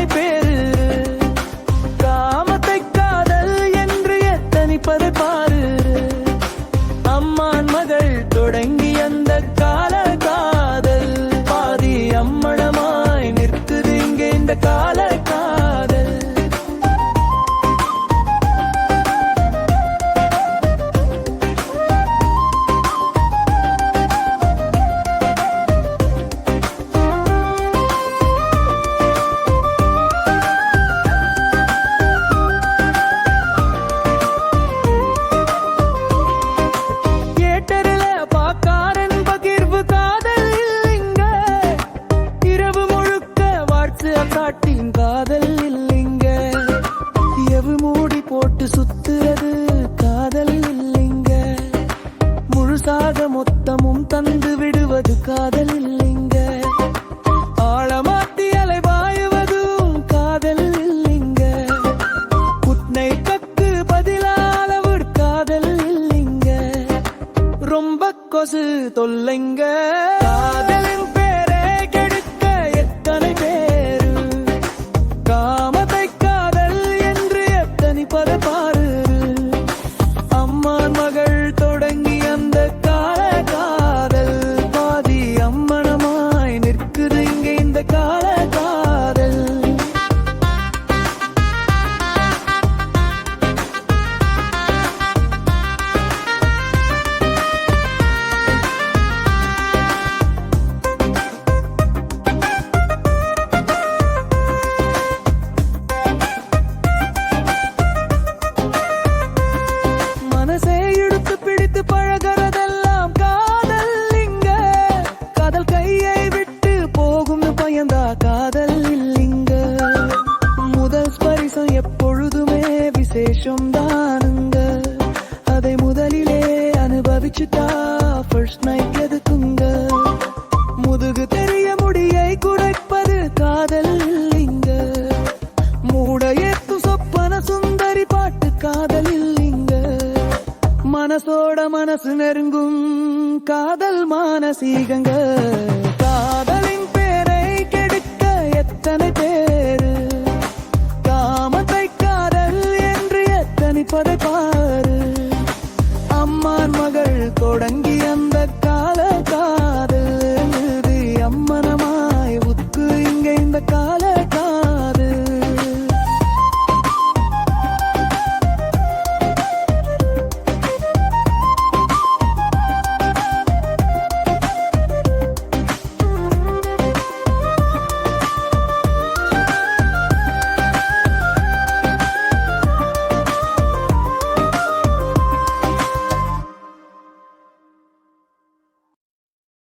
எத்தனை பேரு. காமத்தை காதல் என்று எத்தனிப்பதை பாரு. அம்மான் மகள் தொடங்கி அந்த கால காதல் பாதி அம்மணமாய் நிற்குது இங்கே இந்த கால காதல். காட்டின் காதல் இல்லைங்க. எவு மூடி போட்டு சுத்துறது காதல் இல்லைங்க. முழுசாக மொத்தமும் தந்து விடுவது காதல் இல்லைங்க. ஆழமாத்தி அலைபாயுவதும் காதல் இல்லைங்க. குட்னை கக்கு பதிலாளவு காதல் இல்லைங்க. ரொம்ப கொசு தொல்லைங்க. காதலின் பேரே கெடுக்க எத்தனை பேர். காமத்தை காதல் என்று எத்தனிப்பதை பாரு. அம்மான் மகள் தொடங்கி அந்த கால காதல் பாதி அம்மணமாய் நிற்குது இங்கே இந்த கால காதல். மனசை இழுத்து பிடித்து பழகிறதெல்லாம் காதல் இங்க. காதல் கையை விட்டு போகும் பயந்தா காதல் இல்லைங்க. முதல் ஸ்பரிசம் எப்பொழுதுமே விசேஷம் தானுங்க. அதை முதலிலே அனுபவிச்சுட்டா ஃபர்ஸ்ட் நைட் எதுக்குங்க. முதுகு தெரிய முடியை குறைப்பது காதல் இல்லைங்க. மூட ஏத்து சொப்பன சுந்தரி பாட்டு காதல் இல்லைங்க. மனசோட மனசு நெருங்கும் காதல் மானசீகங்க. காதலின் பேரை கெடுக்க எத்தனை பேர்.